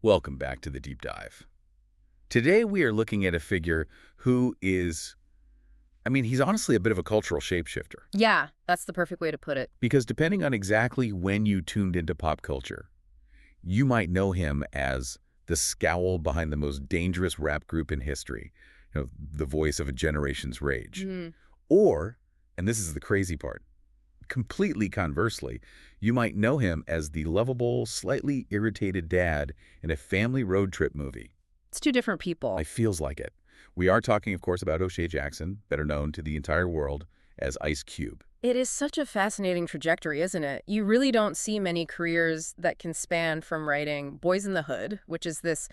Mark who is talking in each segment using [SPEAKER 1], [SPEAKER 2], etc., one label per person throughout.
[SPEAKER 1] Welcome back to the Deep Dive. Today we are looking at a figure who is, he's honestly a bit of a cultural shapeshifter.
[SPEAKER 2] Yeah, that's the perfect way to put it.
[SPEAKER 1] Because depending on exactly when you tuned into pop culture, you might know him as the scowl behind the most dangerous rap group in history, the voice of a generation's rage. Or, and this is the crazy part, completely conversely, you might know him as the lovable, slightly irritated dad in a family road trip movie.
[SPEAKER 2] It's two different people.
[SPEAKER 1] It feels like it. We are talking, of course, about O'Shea Jackson, better known to the entire world as Ice Cube.
[SPEAKER 2] It is such a fascinating trajectory, isn't it? You really don't see many careers that can span from writing Boyz n the Hood, which is this,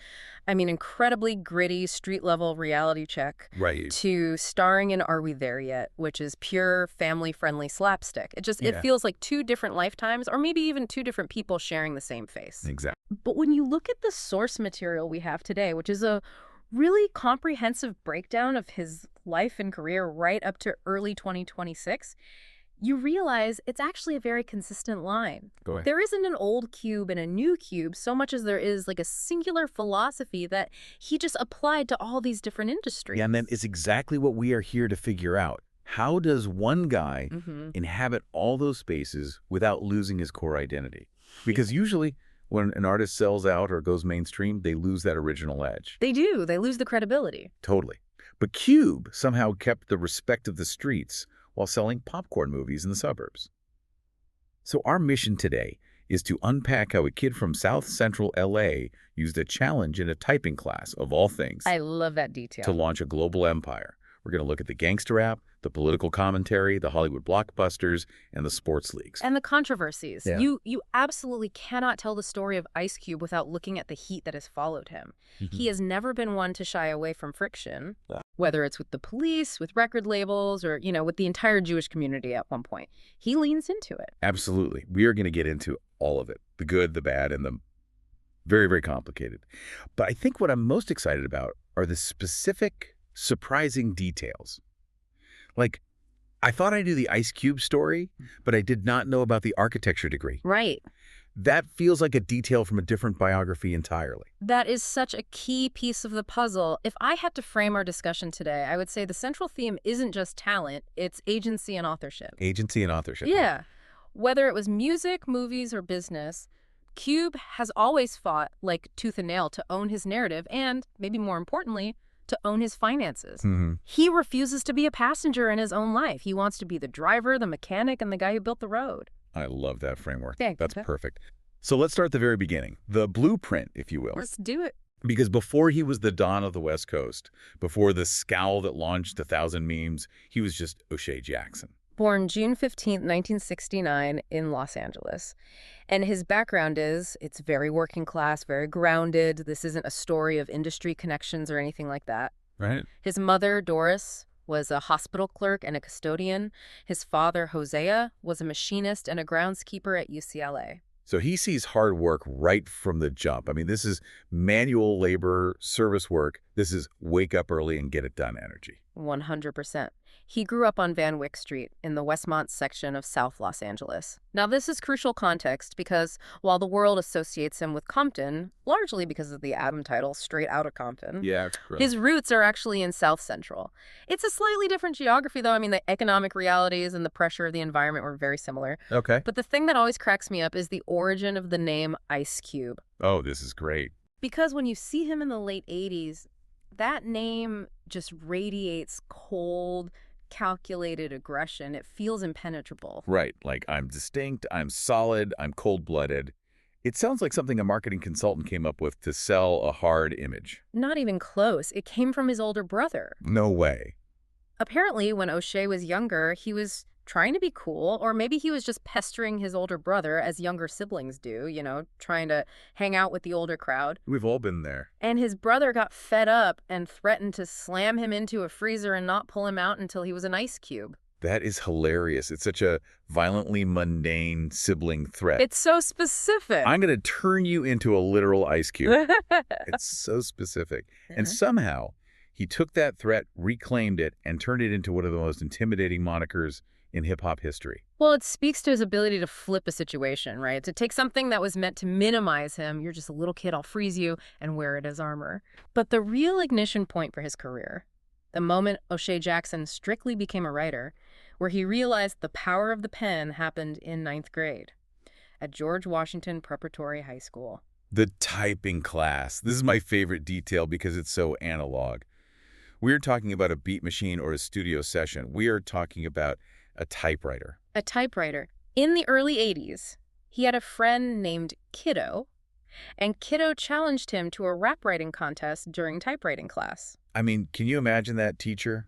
[SPEAKER 2] incredibly gritty, street-level reality check,
[SPEAKER 1] Right.
[SPEAKER 2] to starring in Are We There Yet?, which is pure family-friendly slapstick. It feels like two different lifetimes, or maybe even two different people sharing the same face.
[SPEAKER 1] Exactly.
[SPEAKER 2] But when you look at the source material we have today, which is a really comprehensive breakdown of his life and career right up to early 2026, you realize it's actually a very consistent line.
[SPEAKER 1] Go ahead.
[SPEAKER 2] There isn't an old Cube and a new Cube so much as there is like a singular philosophy that he just applied to all these different industries.
[SPEAKER 1] Yeah, and then it's exactly what we are here to figure out. How does one guy inhabit all those spaces without losing his core identity? Because usually when an artist sells out or goes mainstream, they lose that original edge.
[SPEAKER 2] They do. They lose the credibility.
[SPEAKER 1] Totally. But Cube somehow kept the respect of the streets while selling popcorn movies in the suburbs. So our mission today is to unpack how a kid from South Central LA used a challenge in a typing class, of all things,
[SPEAKER 2] I love that detail.
[SPEAKER 1] to launch a global empire. We're going to look at the gangsta rap, the political commentary, the Hollywood blockbusters, and the sports leagues.
[SPEAKER 2] And the controversies.
[SPEAKER 1] Yeah.
[SPEAKER 2] You absolutely cannot tell the story of Ice Cube without looking at the heat that has followed him. He has never been one to shy away from friction, whether it's with the police, with record labels, or, with the entire Jewish community at one point. He leans into it.
[SPEAKER 1] Absolutely. We are going to get into all of it, the good, the bad, and the very, very complicated. But I think what I'm most excited about are the specific, surprising details. Like, I thought I knew the Ice Cube story, but I did not know about the architecture degree.
[SPEAKER 2] Right.
[SPEAKER 1] That feels like a detail from a different biography entirely.
[SPEAKER 2] That is such a key piece of the puzzle. If I had to frame our discussion today, I would say the central theme isn't just talent, it's agency and authorship.
[SPEAKER 1] Agency and authorship.
[SPEAKER 2] Yeah. Whether it was music, movies, or business, Cube has always fought like tooth and nail to own his narrative and, maybe more importantly, to own his finances. He refuses to be a passenger in his own life. He wants to be the driver, the mechanic, and the guy who built the road.
[SPEAKER 1] I love that framework.
[SPEAKER 2] Thank you.
[SPEAKER 1] That's perfect. So let's start at the very beginning, the blueprint, if you will.
[SPEAKER 2] Let's do it.
[SPEAKER 1] Because before he was the Don of the West Coast, before the scowl that launched 1,000 memes, he was just O'Shea Jackson.
[SPEAKER 2] Born June 15, 1969 in Los Angeles. And his background it's very working class, very grounded. This isn't a story of industry connections or anything like that.
[SPEAKER 1] Right.
[SPEAKER 2] His mother, Doris, was a hospital clerk and a custodian. His father, Hosea, was a machinist and a groundskeeper at UCLA.
[SPEAKER 1] So he sees hard work right from the jump. This is manual labor, service work. This is wake up early and get it done energy.
[SPEAKER 2] 100%. He grew up on Van Wyck Street in the Westmont section of South Los Angeles. Now, this is crucial context because while the world associates him with Compton, largely because of the album title, Straight Outta Compton, his roots are actually in South Central. It's a slightly different geography, though. The economic realities and the pressure of the environment were very similar.
[SPEAKER 1] Okay.
[SPEAKER 2] But the thing that always cracks me up is the origin of the name Ice Cube.
[SPEAKER 1] Oh, this is great.
[SPEAKER 2] Because when you see him in the late 80s, that name just radiates cold, calculated aggression. It feels impenetrable.
[SPEAKER 1] Right. Like, I'm distinct, I'm solid, I'm cold-blooded. It sounds like something a marketing consultant came up with to sell a hard image.
[SPEAKER 2] Not even close. It came from his older brother.
[SPEAKER 1] No way.
[SPEAKER 2] Apparently, when O'Shea was younger, he was trying to be cool, or maybe he was just pestering his older brother, as younger siblings do, trying to hang out with the older crowd.
[SPEAKER 1] We've all been there.
[SPEAKER 2] And his brother got fed up and threatened to slam him into a freezer and not pull him out until he was an ice cube.
[SPEAKER 1] That is hilarious. It's such a violently mundane sibling threat.
[SPEAKER 2] It's so specific.
[SPEAKER 1] I'm going to turn you into a literal ice cube. It's so specific. And somehow, he took that threat, reclaimed it, and turned it into one of the most intimidating monikers in hip-hop history.
[SPEAKER 2] Well, it speaks to his ability to flip a situation, right? To take something that was meant to minimize him, you're just a little kid, I'll freeze you, and wear it as armor. But the real ignition point for his career, the moment O'Shea Jackson strictly became a writer, where he realized the power of the pen, happened in ninth grade at George Washington Preparatory High School.
[SPEAKER 1] The typing class. This is my favorite detail because it's so analog. We're talking about a beat machine or a studio session. We are talking about a typewriter.
[SPEAKER 2] A typewriter. In the early 80s, he had a friend named Kiddo, and Kiddo challenged him to a rap writing contest during typewriting class.
[SPEAKER 1] I mean, can you imagine that teacher?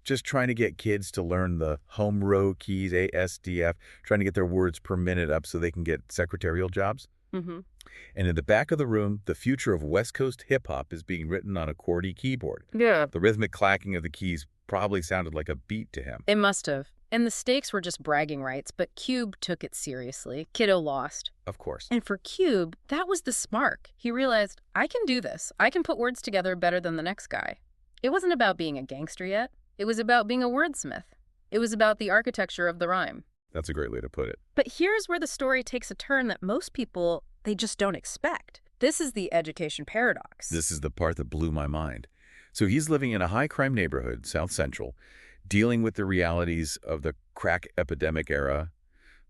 [SPEAKER 1] Just trying to get kids to learn the home row keys, A, S, D, F, trying to get their words per minute up so they can get secretarial jobs.
[SPEAKER 2] Mm-hmm.
[SPEAKER 1] And in the back of the room, the future of West Coast hip-hop is being written on a QWERTY keyboard.
[SPEAKER 2] Yeah.
[SPEAKER 1] The rhythmic clacking of the keys probably sounded like a beat to him.
[SPEAKER 2] It must have. And the stakes were just bragging rights, but Cube took it seriously. Kiddo lost.
[SPEAKER 1] Of course.
[SPEAKER 2] And for Cube, that was the spark. He realized, I can do this. I can put words together better than the next guy. It wasn't about being a gangster yet. It was about being a wordsmith. It was about the architecture of the rhyme.
[SPEAKER 1] That's a great way to put it.
[SPEAKER 2] But here's where the story takes a turn that most people, they just don't expect. This is the education paradox.
[SPEAKER 1] This is the part that blew my mind. So he's living in a high-crime neighborhood, South Central, dealing with the realities of the crack epidemic era,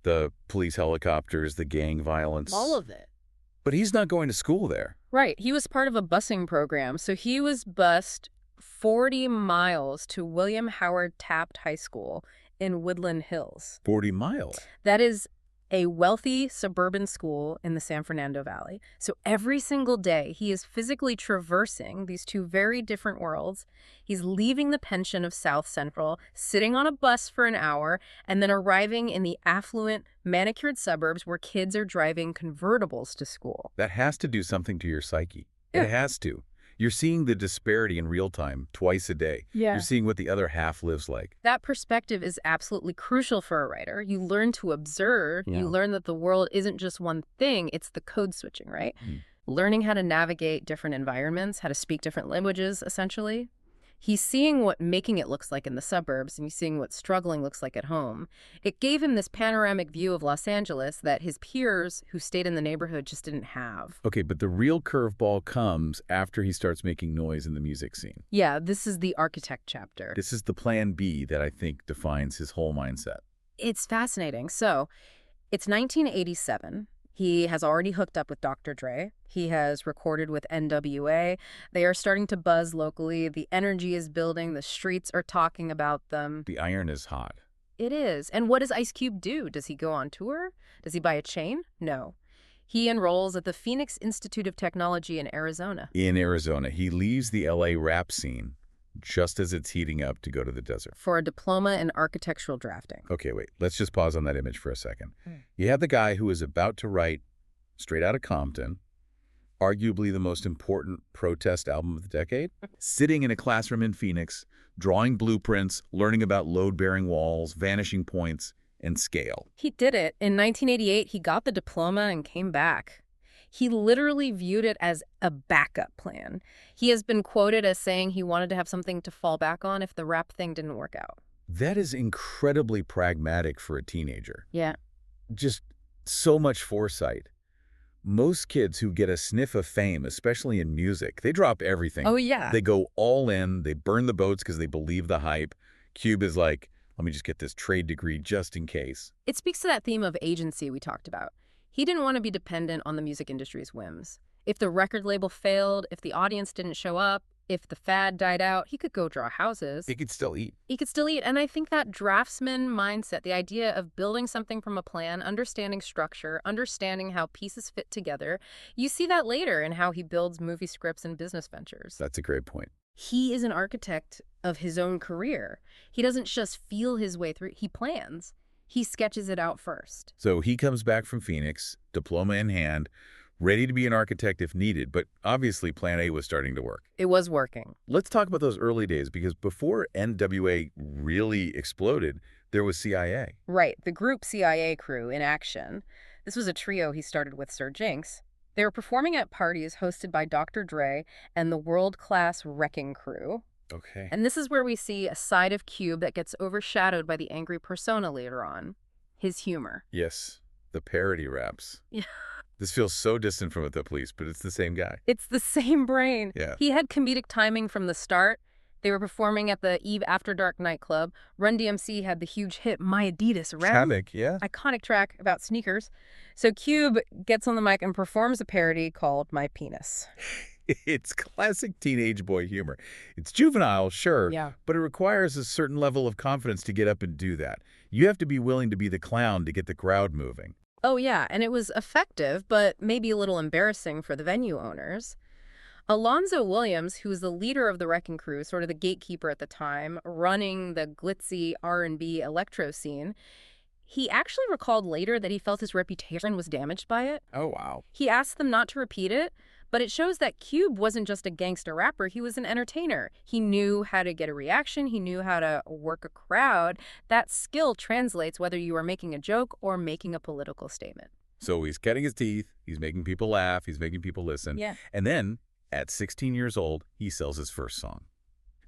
[SPEAKER 1] the police helicopters, the gang violence.
[SPEAKER 2] All of it.
[SPEAKER 1] But he's not going to school there.
[SPEAKER 2] Right. He was part of a busing program, so he was bused 40 miles to William Howard Taft High School in Woodland Hills.
[SPEAKER 1] 40 miles?
[SPEAKER 2] That is a wealthy suburban school in the San Fernando Valley. So every single day, he is physically traversing these two very different worlds. He's leaving the pension of South Central, sitting on a bus for an hour, and then arriving in the affluent, manicured suburbs where kids are driving convertibles to school.
[SPEAKER 1] That has to do something to your psyche.
[SPEAKER 2] Yeah.
[SPEAKER 1] It has to. You're seeing the disparity in real time twice a day.
[SPEAKER 2] Yeah.
[SPEAKER 1] You're seeing what the other half lives like.
[SPEAKER 2] That perspective is absolutely crucial for a writer. You learn to observe.
[SPEAKER 1] Yeah.
[SPEAKER 2] You learn that the world isn't just one thing. It's the code switching, right? Learning how to navigate different environments, how to speak different languages, essentially. He's seeing what making it looks like in the suburbs, and he's seeing what struggling looks like at home. It gave him this panoramic view of Los Angeles that his peers who stayed in the neighborhood just didn't have.
[SPEAKER 1] Okay, but the real curveball comes after he starts making noise in the music scene.
[SPEAKER 2] Yeah, this is the architect chapter.
[SPEAKER 1] This is the plan B that I think defines his whole mindset.
[SPEAKER 2] It's fascinating. So, it's 1987. He has already hooked up with Dr. Dre. He has recorded with N.W.A. They are starting to buzz locally. The energy is building. The streets are talking about them.
[SPEAKER 1] The iron is hot.
[SPEAKER 2] It is. And what does Ice Cube do? Does he go on tour? Does he buy a chain? No. He enrolls at the Phoenix Institute of Technology in Arizona.
[SPEAKER 1] In Arizona, he leaves the L.A. rap scene just as it's heating up to go to the desert.
[SPEAKER 2] For a diploma in architectural drafting.
[SPEAKER 1] Okay, wait. Let's just pause on that image for a second. You have the guy who is about to write Straight Outta Compton, arguably the most important protest album of the decade, sitting in a classroom in Phoenix, drawing blueprints, learning about load-bearing walls, vanishing points, and scale.
[SPEAKER 2] He did it. In 1988, he got the diploma and came back. He literally viewed it as a backup plan. He has been quoted as saying he wanted to have something to fall back on if the rap thing didn't work out.
[SPEAKER 1] That is incredibly pragmatic for a teenager.
[SPEAKER 2] Yeah.
[SPEAKER 1] Just so much foresight. Most kids who get a sniff of fame, especially in music, they drop everything.
[SPEAKER 2] Oh, yeah.
[SPEAKER 1] They go all in. They burn the boats because they believe the hype. Cube is like, let me just get this trade degree just in case.
[SPEAKER 2] It speaks to that theme of agency we talked about. He didn't want to be dependent on the music industry's whims. If the record label failed, if the audience didn't show up, if the fad died out, he could go draw houses.
[SPEAKER 1] He could still eat.
[SPEAKER 2] He could still eat. And I think that draftsman mindset, the idea of building something from a plan, understanding structure, understanding how pieces fit together, you see that later in how he builds movie scripts and business ventures.
[SPEAKER 1] That's a great point.
[SPEAKER 2] He is an architect of his own career. He doesn't just feel his way through, he plans. He sketches it out first.
[SPEAKER 1] So he comes back from Phoenix, diploma in hand, ready to be an architect if needed, but obviously Plan A was starting to work.
[SPEAKER 2] It was working.
[SPEAKER 1] Let's talk about those early days, because before N.W.A. really exploded, there was CIA.
[SPEAKER 2] Right, the group CIA crew in action. This was a trio he started with Sir Jinx. They were performing at parties hosted by Dr. Dre and the world-class Wrecking Crew.
[SPEAKER 1] Okay.
[SPEAKER 2] And this is where we see a side of Cube that gets overshadowed by the angry persona later on, his humor.
[SPEAKER 1] Yes, the parody raps.
[SPEAKER 2] Yeah.
[SPEAKER 1] This feels so distant from The Police, but it's the same guy.
[SPEAKER 2] It's the same brain.
[SPEAKER 1] Yeah.
[SPEAKER 2] He had comedic timing from the start. They were performing at the Eve After Dark nightclub. Run DMC had the huge hit My Adidas Red.
[SPEAKER 1] Havoc, yeah.
[SPEAKER 2] Iconic track about sneakers. So Cube gets on the mic and performs a parody called My Penis.
[SPEAKER 1] It's classic teenage boy humor. It's juvenile, sure,
[SPEAKER 2] Yeah.
[SPEAKER 1] but it requires a certain level of confidence to get up and do that. You have to be willing to be the clown to get the crowd moving.
[SPEAKER 2] Oh, yeah, and it was effective, but maybe a little embarrassing for the venue owners. Alonzo Williams, who was the leader of the Wrecking Crew, sort of the gatekeeper at the time, running the glitzy R&B electro scene, he actually recalled later that he felt his reputation was damaged by it.
[SPEAKER 1] Oh, wow.
[SPEAKER 2] He asked them not to repeat it, but it shows that Cube wasn't just a gangster rapper, he was an entertainer. He knew how to get a reaction, he knew how to work a crowd. That skill translates whether you are making a joke or making a political statement.
[SPEAKER 1] So he's cutting his teeth, he's making people laugh, he's making people listen.
[SPEAKER 2] Yeah.
[SPEAKER 1] And then, at 16 years old, he sells his first song.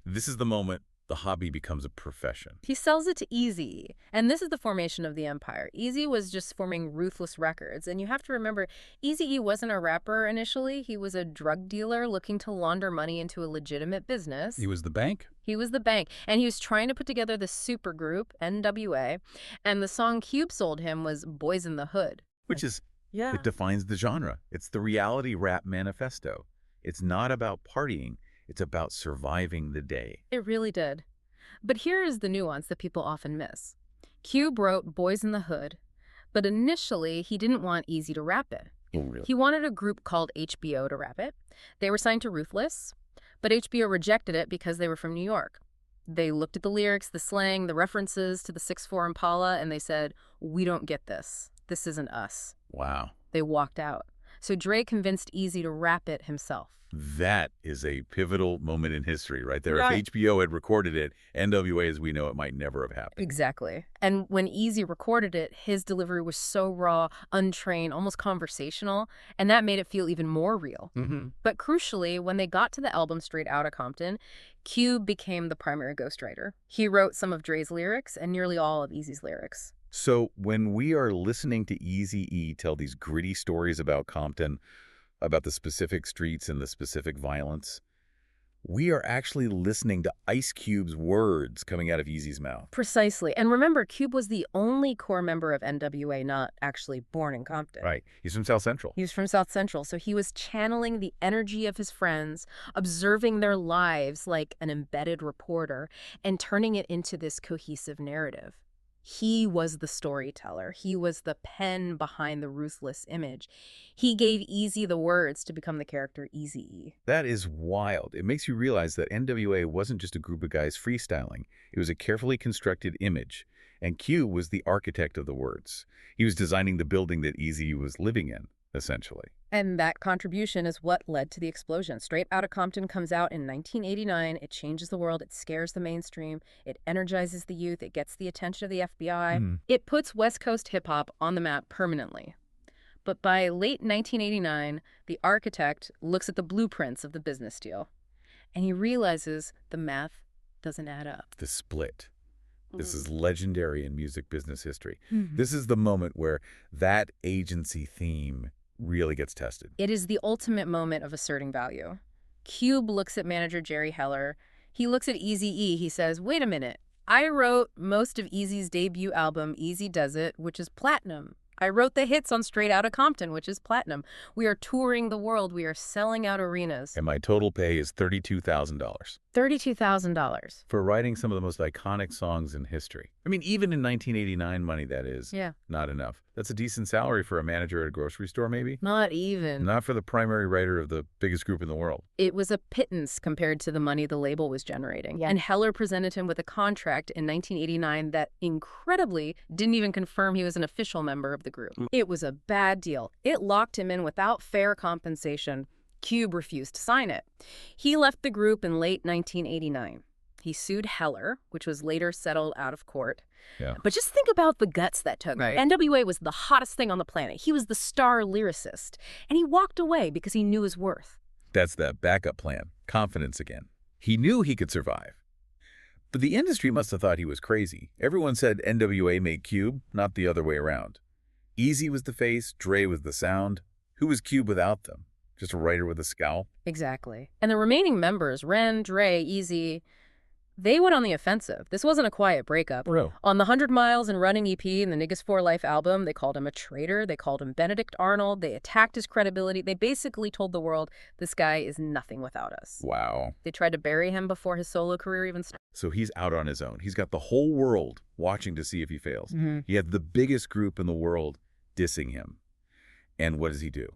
[SPEAKER 1] This is the moment the hobby becomes a profession.
[SPEAKER 2] He sells it to Eazy-E, and this is the formation of the empire. Eazy was just forming Ruthless Records, and you have to remember, Eazy-E wasn't a rapper initially. He was a drug dealer looking to launder money into a legitimate business.
[SPEAKER 1] He was the bank?
[SPEAKER 2] He was the bank, and he was trying to put together this supergroup, N.W.A., and the song Cube sold him was Boyz in the Hood.
[SPEAKER 1] Which is,
[SPEAKER 2] Yeah.
[SPEAKER 1] it defines the genre. It's the reality rap manifesto. It's not about partying. It's about surviving the day.
[SPEAKER 2] It really did. But here is the nuance that people often miss. Cube wrote Boyz in the Hood, but initially he didn't want Eazy to rap it.
[SPEAKER 1] Oh, really?
[SPEAKER 2] He wanted a group called HBO to rap it. They were signed to Ruthless, but HBO rejected it because they were from New York. They looked at the lyrics, the slang, the references to the 6'4" Impala, and they said, "We don't get this. This isn't us."
[SPEAKER 1] Wow.
[SPEAKER 2] They walked out. So Dre convinced Eazy to rap it himself.
[SPEAKER 1] That is a pivotal moment in history right there.
[SPEAKER 2] Right.
[SPEAKER 1] If HBO had recorded it, N.W.A. as we know it might never have happened.
[SPEAKER 2] Exactly. And when Eazy recorded it, his delivery was so raw, untrained, almost conversational, and that made it feel even more real.
[SPEAKER 1] Mm-hmm.
[SPEAKER 2] But crucially, when they got to the album Straight Outta Compton, Cube became the primary ghostwriter. He wrote some of Dre's lyrics and nearly all of Eazy's lyrics.
[SPEAKER 1] So when we are listening to Eazy-E tell these gritty stories about Compton, about the specific streets and the specific violence, we are actually listening to Ice Cube's words coming out of Eazy's mouth.
[SPEAKER 2] Precisely. And remember, Cube was the only core member of N.W.A. not actually born in Compton.
[SPEAKER 1] Right. He's from South Central.
[SPEAKER 2] He was from South Central, so he was channeling the energy of his friends, observing their lives like an embedded reporter, and turning it into this cohesive narrative. He was the storyteller. He was the pen behind the ruthless image. He gave Eazy the words to become the character Eazy-E.
[SPEAKER 1] That is wild. It makes you realize that N.W.A. wasn't just a group of guys freestyling. It was a carefully constructed image. And Q was the architect of the words. He was designing the building that Eazy was living in, essentially.
[SPEAKER 2] And that contribution is what led to the explosion. Straight Outta Compton comes out in 1989. It changes the world. It scares the mainstream. It energizes the youth. It gets the attention of the FBI. It puts West Coast hip-hop on the map permanently. But by late 1989, the architect looks at the blueprints of the business deal, and he realizes the math doesn't add up.
[SPEAKER 1] The split. This is legendary in music business history.
[SPEAKER 2] Mhm.
[SPEAKER 1] This is the moment where that agency theme really gets tested.
[SPEAKER 2] It is the ultimate moment of asserting value. Cube looks at manager Jerry Heller. He looks at Eazy-E. He says, wait a minute. I wrote most of Eazy's debut album, Eazy Does It, which is platinum. I wrote the hits on Straight Outta Compton, which is platinum. We are touring the world. We are selling out arenas.
[SPEAKER 1] And my total pay is $32,000
[SPEAKER 2] $32,000.
[SPEAKER 1] for writing some of the most iconic songs in history. I mean, even in 1989 money, that is.
[SPEAKER 2] Yeah.
[SPEAKER 1] Not enough. That's a decent salary for a manager at a grocery store, maybe?
[SPEAKER 2] Not even.
[SPEAKER 1] Not for the primary writer of the biggest group in the world.
[SPEAKER 2] It was a pittance compared to the money the label was generating. And Heller presented him with a contract in 1989 that incredibly didn't even confirm he was an official member of the group. It was a bad deal. It locked him in without fair compensation. Cube refused to sign it. He left the group in late 1989. He sued Heller, which was later settled out of court.
[SPEAKER 1] Yeah.
[SPEAKER 2] But just think about the guts that took.
[SPEAKER 1] Right.
[SPEAKER 2] N.W.A. was the hottest thing on the planet. He was the star lyricist. And he walked away because he knew his worth.
[SPEAKER 1] That's that backup plan. Confidence again. He knew he could survive. But the industry must have thought he was crazy. Everyone said N.W.A. made Cube, not the other way around. Easy was the face, Dre was the sound. Who was Cube without them? Just a writer with a scowl?
[SPEAKER 2] Exactly. And the remaining members, Ren, Dre, Easy, they went on the offensive. This wasn't a quiet breakup.
[SPEAKER 1] Bro.
[SPEAKER 2] On the 100 Miles and Running EP and the Niggas for Life album, they called him a traitor. They called him Benedict Arnold. They attacked his credibility. They basically told the world, this guy is nothing without us.
[SPEAKER 1] Wow.
[SPEAKER 2] They tried to bury him before his solo career even started.
[SPEAKER 1] So he's out on his own. He's got the whole world watching to see if he fails. He had the biggest group in the world dissing him. And what does he do?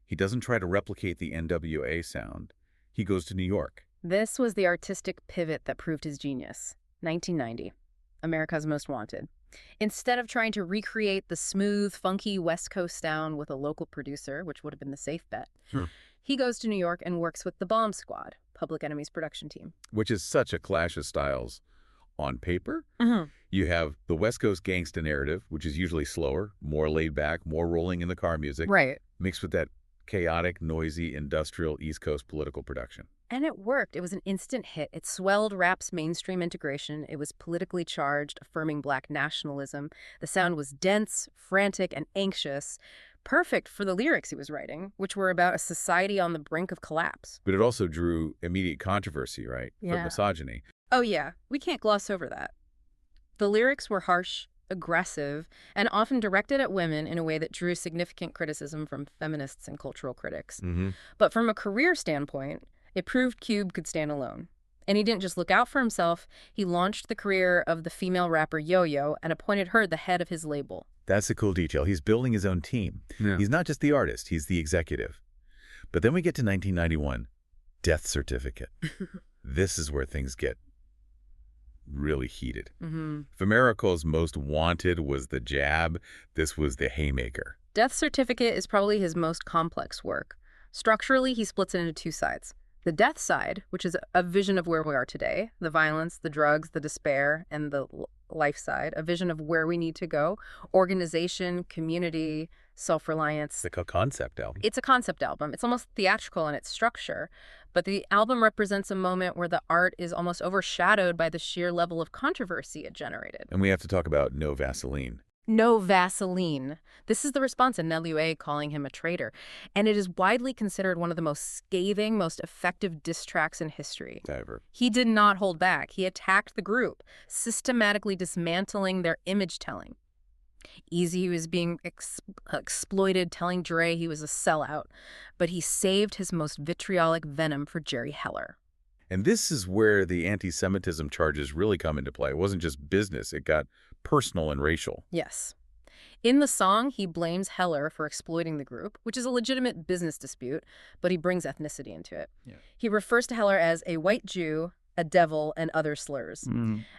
[SPEAKER 1] He doesn't try to replicate the N.W.A. sound. He goes to New York.
[SPEAKER 2] This was the artistic pivot that proved his genius. 1990, America's Most Wanted. Instead of trying to recreate the smooth, funky West Coast sound with a local producer, which would have been the safe bet, he goes to New York and works with the Bomb Squad, Public Enemy's production team.
[SPEAKER 1] Which is such a clash of styles. On paper, you have the West Coast gangsta narrative, which is usually slower, more laid back, more rolling in the car music,
[SPEAKER 2] Right.
[SPEAKER 1] mixed with that chaotic, noisy, industrial East Coast political production.
[SPEAKER 2] And it worked. It was an instant hit. It swelled rap's mainstream integration. It was politically charged, affirming Black nationalism. The sound was dense, frantic, and anxious, perfect for the lyrics he was writing, which were about a society on the brink of collapse.
[SPEAKER 1] But it also drew immediate controversy, right? For
[SPEAKER 2] Yeah.
[SPEAKER 1] misogyny.
[SPEAKER 2] Oh yeah, we can't gloss over that. The lyrics were harsh, aggressive, and often directed at women in a way that drew significant criticism from feminists and cultural critics. But from a career standpoint, it proved Cube could stand alone. And he didn't just look out for himself, he launched the career of the female rapper Yo-Yo and appointed her the head of his label.
[SPEAKER 1] That's a cool detail. He's building his own team. He's not just the artist, he's the executive. But then we get to 1991, Death Certificate. This is where things get really heated. If America's Most Wanted was the jab, this was the haymaker.
[SPEAKER 2] Death Certificate is probably his most complex work. Structurally, he splits it into two sides. The death side, which is a vision of where we are today, the violence, the drugs, the despair, and the life side, a vision of where we need to go, organization, community, self-reliance.
[SPEAKER 1] It's like a concept album.
[SPEAKER 2] It's a concept album. It's almost theatrical in its structure, but the album represents a moment where the art is almost overshadowed by the sheer level of controversy it generated.
[SPEAKER 1] And we have to talk about No Vaseline.
[SPEAKER 2] No Vaseline. This is the response in N.W.A. calling him a traitor, and it is widely considered one of the most scathing, most effective diss tracks in history.
[SPEAKER 1] Ever.
[SPEAKER 2] He did not hold back. He attacked the group, systematically dismantling their image-telling. Easy was being exploited, telling Dre he was a sellout, but he saved his most vitriolic venom for Jerry Heller.
[SPEAKER 1] And this is where the anti-Semitism charges really come into play. It wasn't just business. It got personal and racial.
[SPEAKER 2] Yes. In the song, he blames Heller for exploiting the group, which is a legitimate business dispute, but he brings ethnicity into it. He refers to Heller as a white Jew, a devil, and other slurs.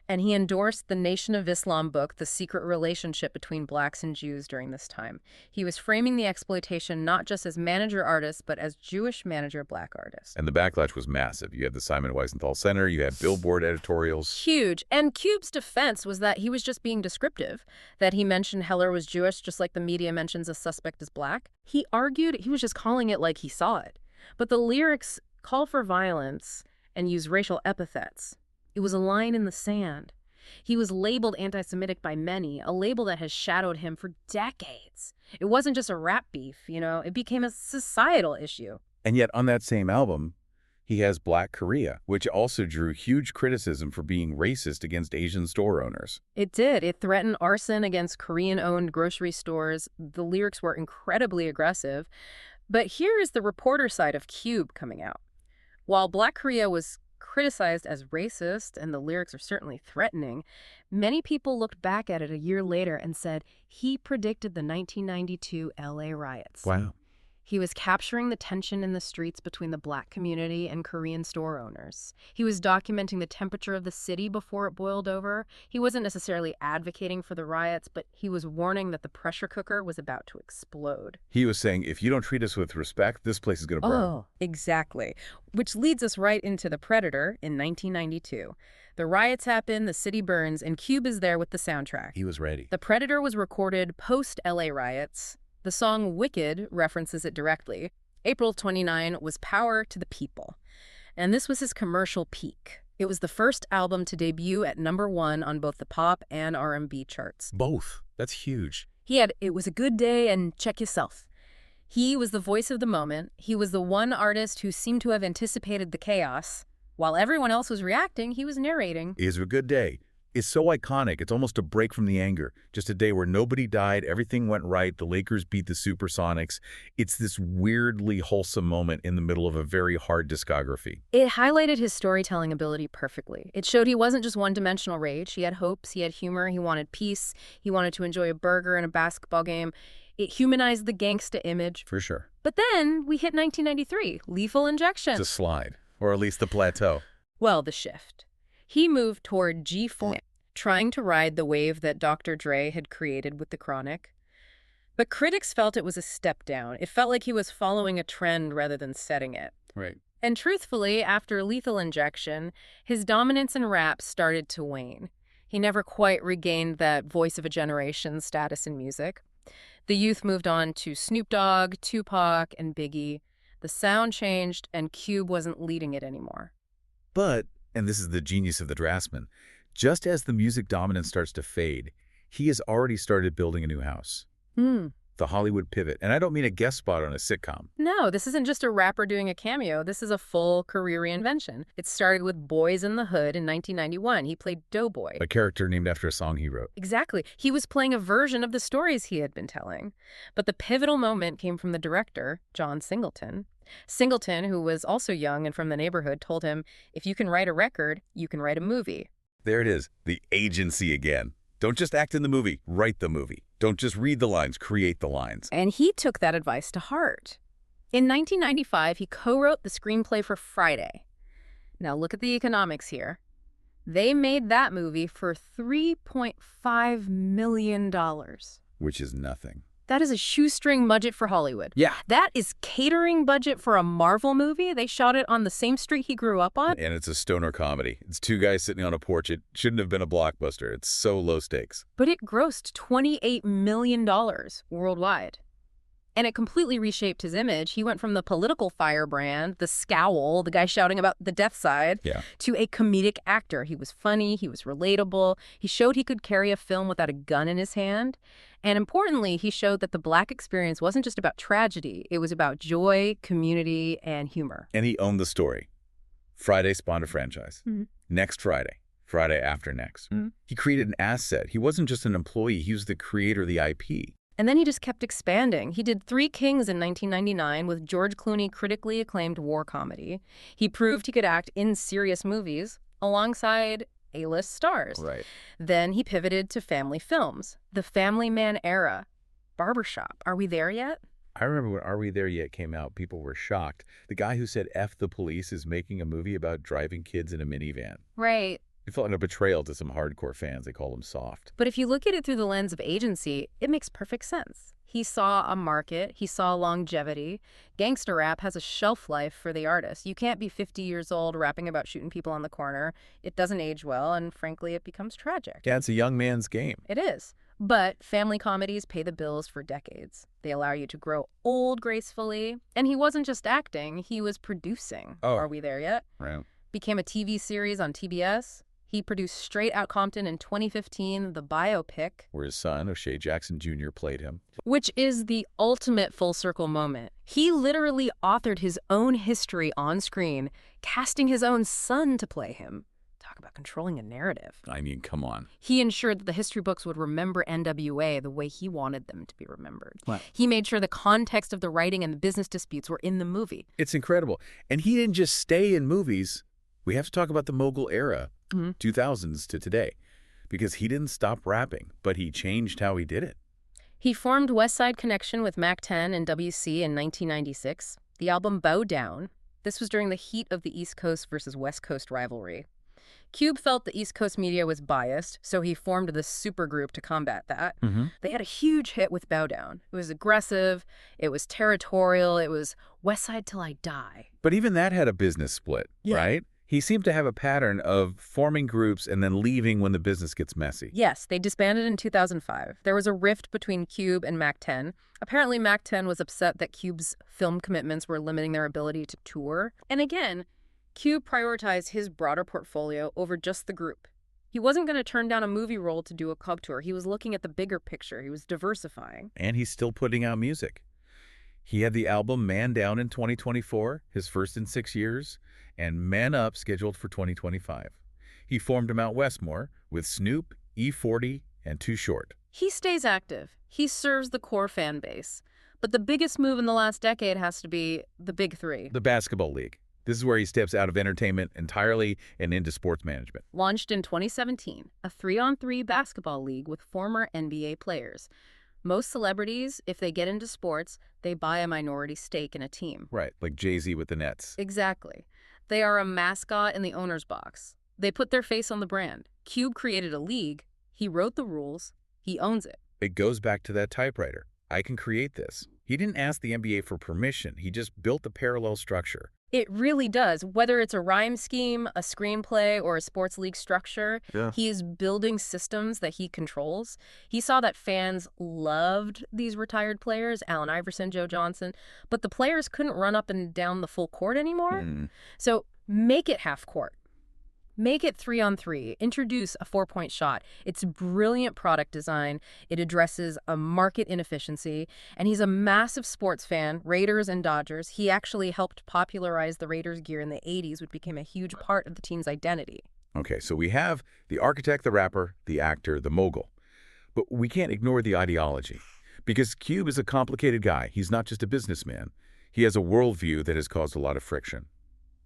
[SPEAKER 2] And he endorsed the Nation of Islam book, The Secret Relationship Between Blacks and Jews, during this time. He was framing the exploitation not just as manager artist, but as Jewish manager black artist.
[SPEAKER 1] And the backlash was massive. You had the Simon Wiesenthal Center, you had Billboard editorials.
[SPEAKER 2] Huge. And Cube's defense was that he was just being descriptive, that he mentioned Heller was Jewish just like the media mentions a suspect is black. He argued he was just calling it like he saw it. But the lyrics call for violence and use racial epithets. It was a line in the sand. He was labeled anti-Semitic by many, a label that has shadowed him for decades. It wasn't just a rap beef, it became a societal issue.
[SPEAKER 1] And yet on that same album, he has Black Korea, which also drew huge criticism for being racist against Asian store owners.
[SPEAKER 2] It did. It threatened arson against Korean-owned grocery stores. The lyrics were incredibly aggressive. But here is the reporter side of Cube coming out. While Black Korea was criticized as racist, and the lyrics are certainly threatening, many people looked back at it a year later and said he predicted the 1992 LA riots.
[SPEAKER 1] Wow.
[SPEAKER 2] He was capturing the tension in the streets between the Black community and Korean store owners. He was documenting the temperature of the city before it boiled over. He wasn't necessarily advocating for the riots, but he was warning that the pressure cooker was about to explode.
[SPEAKER 1] He was saying, if you don't treat us with respect, this place is going to burn.
[SPEAKER 2] Oh, exactly. Which leads us right into The Predator in 1992. The riots happen, the city burns, and Cube is there with the soundtrack.
[SPEAKER 1] He was ready.
[SPEAKER 2] The Predator was recorded post-LA riots. The song Wicked references it directly. April 29 was Power to the People. And this was his commercial peak. It was the first album to debut at #1 on both the pop and R&B charts.
[SPEAKER 1] Both. That's huge.
[SPEAKER 2] He had It Was a Good Day and Check Yourself. He was the voice of the moment. He was the one artist who seemed to have anticipated the chaos. While everyone else was reacting, he was narrating.
[SPEAKER 1] It was a good day. It's so iconic. It's almost a break from the anger. Just a day where nobody died, everything went right, the Lakers beat the Supersonics. It's this weirdly wholesome moment in the middle of a very hard discography.
[SPEAKER 2] It highlighted his storytelling ability perfectly. It showed he wasn't just one-dimensional rage. He had hopes, he had humor, he wanted peace, he wanted to enjoy a burger and a basketball game. It humanized the gangsta image.
[SPEAKER 1] For sure.
[SPEAKER 2] But then we hit 1993, Lethal Injection.
[SPEAKER 1] It's a slide, or at least the plateau.
[SPEAKER 2] Well, the shift. He moved toward G-Funk, trying to ride the wave that Dr. Dre had created with The Chronic. But critics felt it was a step down. It felt like he was following a trend rather than setting it.
[SPEAKER 1] Right.
[SPEAKER 2] And truthfully, after Lethal Injection, his dominance in rap started to wane. He never quite regained that voice of a generation status in music. The youth moved on to Snoop Dogg, Tupac, and Biggie. The sound changed, and Cube wasn't leading it anymore.
[SPEAKER 1] But, and this is the genius of the draftsman, just as the music dominance starts to fade, he has already started building a new house. The Hollywood pivot. And I don't mean a guest spot on a sitcom.
[SPEAKER 2] No, this isn't just a rapper doing a cameo. This is a full career reinvention. It started with Boyz in the Hood in 1991. He played Doughboy.
[SPEAKER 1] A character named after a song he wrote.
[SPEAKER 2] Exactly. He was playing a version of the stories he had been telling. But the pivotal moment came from the director, John Singleton. Singleton, who was also young and from the neighborhood, told him, if you can write a record, you can write a movie.
[SPEAKER 1] There it is, the agency again. Don't just act in the movie, write the movie. Don't just read the lines, create the lines.
[SPEAKER 2] And he took that advice to heart. In 1995, he co-wrote the screenplay for Friday. Now look at the economics here. They made that movie for $3.5 million.
[SPEAKER 1] Which is nothing.
[SPEAKER 2] That is a shoestring budget for Hollywood.
[SPEAKER 1] Yeah.
[SPEAKER 2] That is catering budget for a Marvel movie. They shot it on the same street he grew up on.
[SPEAKER 1] And it's a stoner comedy. It's two guys sitting on a porch. It shouldn't have been a blockbuster. It's so low stakes.
[SPEAKER 2] But it grossed $28 million worldwide. And it completely reshaped his image. He went from the political firebrand, the scowl, the guy shouting about the death side, to a comedic actor. He was funny. He was relatable. He showed he could carry a film without a gun in his hand. And importantly, he showed that the Black experience wasn't just about tragedy. It was about joy, community, and humor.
[SPEAKER 1] And he owned the story. Friday spawned a franchise. Next Friday. Friday after next. He created an asset. He wasn't just an employee. He was the creator of the IP.
[SPEAKER 2] And then he just kept expanding. He did Three Kings in 1999 with George Clooney critically acclaimed war comedy. He proved he could act in serious movies alongside A-list stars.
[SPEAKER 1] Right.
[SPEAKER 2] Then he pivoted to family films. The Family Man era. Barbershop. Are we there yet?
[SPEAKER 1] I remember when Are We There Yet came out, people were shocked. The guy who said F the police is making a movie about driving kids in a minivan.
[SPEAKER 2] Right.
[SPEAKER 1] It felt like a betrayal to some hardcore fans. They call him soft.
[SPEAKER 2] But if you look at it through the lens of agency, it makes perfect sense. He saw a market. He saw longevity. Gangster rap has a shelf life for the artist. You can't be 50 years old rapping about shooting people on the corner. It doesn't age well, and frankly, it becomes tragic.
[SPEAKER 1] Yeah, it's a young man's game.
[SPEAKER 2] It is. But family comedies pay the bills for decades. They allow you to grow old gracefully. And he wasn't just acting, he was producing.
[SPEAKER 1] Oh.
[SPEAKER 2] Are we there yet?
[SPEAKER 1] Right.
[SPEAKER 2] Became a TV series on TBS. He produced Straight Outta Compton in 2015, the biopic,
[SPEAKER 1] Where his son, O'Shea Jackson Jr., played him.
[SPEAKER 2] which is the ultimate full circle moment. He literally authored his own history on screen, casting his own son to play him. Talk about controlling a narrative.
[SPEAKER 1] I mean, come on.
[SPEAKER 2] He ensured that the history books would remember N.W.A. the way he wanted them to be remembered.
[SPEAKER 1] What?
[SPEAKER 2] He made sure the context of the writing and the business disputes were in the movie.
[SPEAKER 1] It's incredible. And he didn't just stay in movies. We have to talk about the mogul era, 2000s to today, because he didn't stop rapping, but he changed how he did it.
[SPEAKER 2] He formed West Side Connection with Mac 10 and W.C. in 1996. The album Bow Down. This was during the heat of the East Coast versus West Coast rivalry. Cube felt the East Coast media was biased, so he formed this supergroup to combat that. They had a huge hit with Bow Down. It was aggressive, it was territorial, it was West Side Till I Die.
[SPEAKER 1] But even that had a business split, right? He seemed to have a pattern of forming groups and then leaving when the business gets messy.
[SPEAKER 2] Yes, they disbanded in 2005. There was a rift between Cube and Mac 10. Apparently, Mac 10 was upset that Cube's film commitments were limiting their ability to tour. And again, Cube prioritized his broader portfolio over just the group. He wasn't going to turn down a movie role to do a club tour. He was looking at the bigger picture. He was diversifying.
[SPEAKER 1] And he's still putting out music. He had the album Man Down in 2024, his first in 6 years, and Man Up scheduled for 2025. He formed Mount Westmore with Snoop, E40, and Too Short.
[SPEAKER 2] He stays active. He serves the core fan base. But the biggest move in the last decade has to be the big three.
[SPEAKER 1] The basketball league. This is where he steps out of entertainment entirely and into sports management.
[SPEAKER 2] Launched in 2017, a 3-on-3 basketball league with former NBA players. Most celebrities, if they get into sports, they buy a minority stake in a team.
[SPEAKER 1] Right, like Jay-Z with the Nets.
[SPEAKER 2] Exactly. They are a mascot in the owner's box. They put their face on the brand. Cube created a league. He wrote the rules. He owns it.
[SPEAKER 1] It goes back to that typewriter. I can create this. He didn't ask the NBA for permission. He just built a parallel structure.
[SPEAKER 2] It really does. Whether it's a rhyme scheme, a screenplay, or a sports league structure, he is building systems that he controls. He saw that fans loved these retired players, Allen Iverson, Joe Johnson, but the players couldn't run up and down the full court anymore. So make it half court. Make it 3-on-3. Introduce a 4-point shot. It's brilliant product design. It addresses a market inefficiency. And he's a massive sports fan, Raiders and Dodgers. He actually helped popularize the Raiders gear in the 80s, which became a huge part of the team's identity.
[SPEAKER 1] Okay, so we have the architect, the rapper, the actor, the mogul. But we can't ignore the ideology. Because Cube is a complicated guy. He's not just a businessman. He has a worldview that has caused a lot of friction.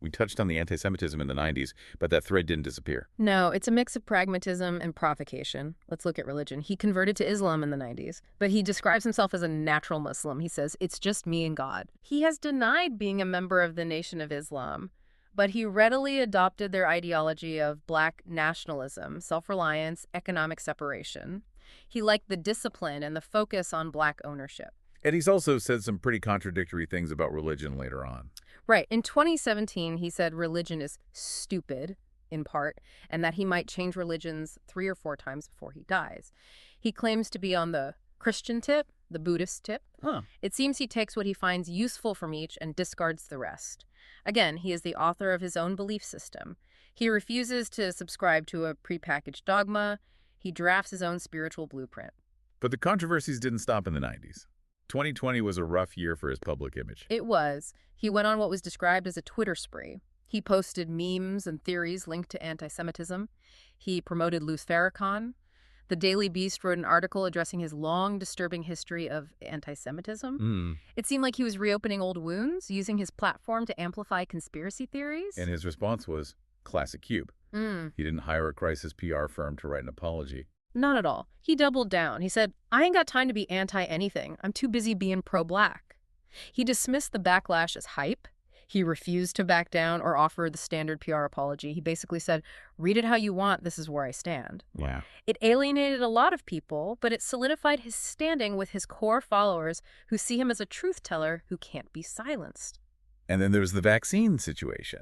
[SPEAKER 1] We touched on the anti-Semitism in the 90s, but that thread didn't disappear.
[SPEAKER 2] No, it's a mix of pragmatism and provocation. Let's look at religion. He converted to Islam in the 90s, but he describes himself as a natural Muslim. He says, it's just me and God. He has denied being a member of the Nation of Islam, but he readily adopted their ideology of Black nationalism, self-reliance, economic separation. He liked the discipline and the focus on Black ownership.
[SPEAKER 1] And he's also said some pretty contradictory things about religion later on.
[SPEAKER 2] Right. In 2017, he said religion is stupid, in part, and that he might change religions 3 or 4 times before he dies. He claims to be on the Christian tip, the Buddhist tip. It seems he takes what he finds useful from each and discards the rest. Again, he is the author of his own belief system. He refuses to subscribe to a prepackaged dogma. He drafts his own spiritual blueprint.
[SPEAKER 1] But the controversies didn't stop in the 90s. 2020 was a rough year for his public image.
[SPEAKER 2] It was. He went on what was described as a Twitter spree. He posted memes and theories linked to anti-Semitism. He promoted Louis Farrakhan. The Daily Beast wrote an article addressing his long, disturbing history of anti-Semitism. It seemed like he was reopening old wounds, using his platform to amplify conspiracy theories.
[SPEAKER 1] And his response was classic Cube. He didn't hire a crisis PR firm to write an apology.
[SPEAKER 2] Not at all. He doubled down. He said, I ain't got time to be anti-anything. I'm too busy being pro-Black. He dismissed the backlash as hype. He refused to back down or offer the standard PR apology. He basically said, read it how you want. This is where I stand.
[SPEAKER 1] Yeah.
[SPEAKER 2] It alienated a lot of people, but it solidified his standing with his core followers who see him as a truth teller who can't be silenced.
[SPEAKER 1] And then there was the vaccine situation.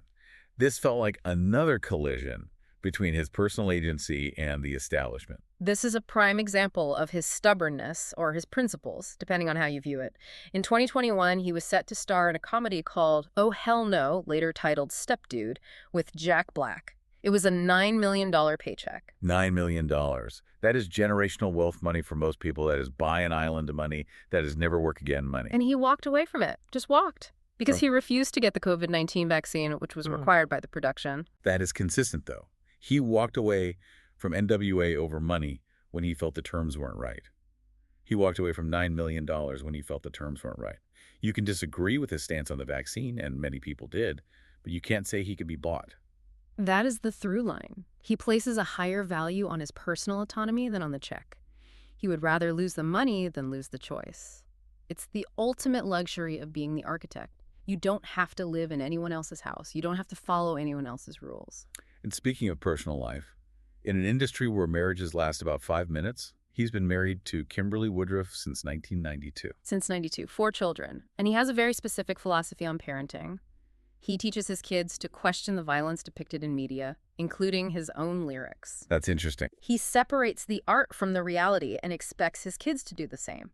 [SPEAKER 1] This felt like another collision between his personal agency and the establishment.
[SPEAKER 2] This is a prime example of his stubbornness or his principles, depending on how you view it. In 2021, he was set to star in a comedy called Oh Hell No, later titled Step Dude, with Jack Black. It was a $9 million paycheck.
[SPEAKER 1] $9 million. That is generational wealth money for most people. That is buy an island money. That is never work again money.
[SPEAKER 2] And he walked away from it, just walked, because he refused to get the COVID-19 vaccine, which was required by the production.
[SPEAKER 1] That is consistent, though. He walked away from N.W.A. over money when he felt the terms weren't right. He walked away from $9 million when he felt the terms weren't right. You can disagree with his stance on the vaccine, and many people did, but you can't say he could be bought.
[SPEAKER 2] That is the through line. He places a higher value on his personal autonomy than on the check. He would rather lose the money than lose the choice. It's the ultimate luxury of being the architect. You don't have to live in anyone else's house. You don't have to follow anyone else's rules.
[SPEAKER 1] And speaking of personal life, in an industry where marriages last about 5 minutes, he's been married to Kimberly Woodruff since 1992.
[SPEAKER 2] Since 92, 4 children. And he has a very specific philosophy on parenting. He teaches his kids to question the violence depicted in media, including his own lyrics.
[SPEAKER 1] That's interesting.
[SPEAKER 2] He separates the art from the reality and expects his kids to do the same.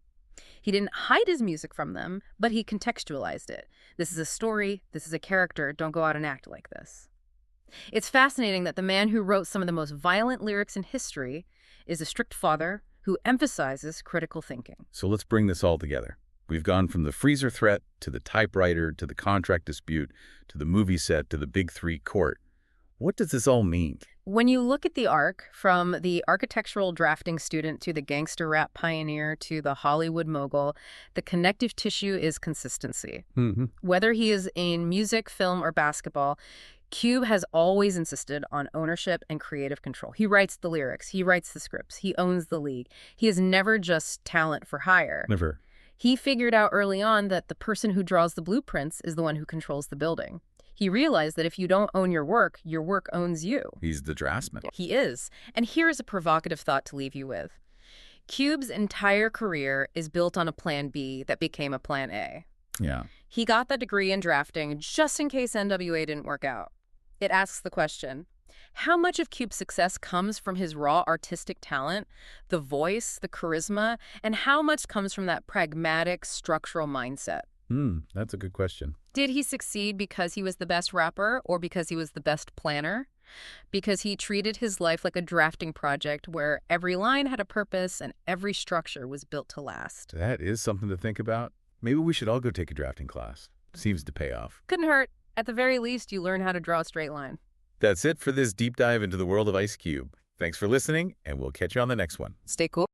[SPEAKER 2] He didn't hide his music from them, but he contextualized it. This is a story, this is a character, don't go out and act like this. It's fascinating that the man who wrote some of the most violent lyrics in history is a strict father who emphasizes critical thinking.
[SPEAKER 1] So let's bring this all together. We've gone from the freezer threat to the typewriter to the contract dispute to the movie set to the Big Three court. What does this all mean?
[SPEAKER 2] When you look at the arc, from the architectural drafting student to the gangster rap pioneer to the Hollywood mogul, the connective tissue is consistency. Whether he is in music, film, or basketball, Cube has always insisted on ownership and creative control. He writes the lyrics, he writes the scripts, he owns the league. He is never just talent for hire.
[SPEAKER 1] Never.
[SPEAKER 2] He figured out early on that the person who draws the blueprints is the one who controls the building. He realized that if you don't own your work owns you.
[SPEAKER 1] He's the draftsman.
[SPEAKER 2] He is. And here's a provocative thought to leave you with. Cube's entire career is built on a plan B that became a plan A.
[SPEAKER 1] Yeah.
[SPEAKER 2] He got that degree in drafting just in case N.W.A. didn't work out. It asks the question, how much of Cube's success comes from his raw artistic talent, the voice, the charisma, and how much comes from that pragmatic, structural mindset?
[SPEAKER 1] That's a good question.
[SPEAKER 2] Did he succeed because he was the best rapper or because he was the best planner? Because he treated his life like a drafting project where every line had a purpose and every structure was built to last.
[SPEAKER 1] That is something to think about. Maybe we should all go take a drafting class. Seems to pay off.
[SPEAKER 2] Couldn't hurt. At the very least, you learn how to draw a straight line.
[SPEAKER 1] That's it for this deep dive into the world of Ice Cube. Thanks for listening, and we'll catch you on the next one.
[SPEAKER 2] Stay cool.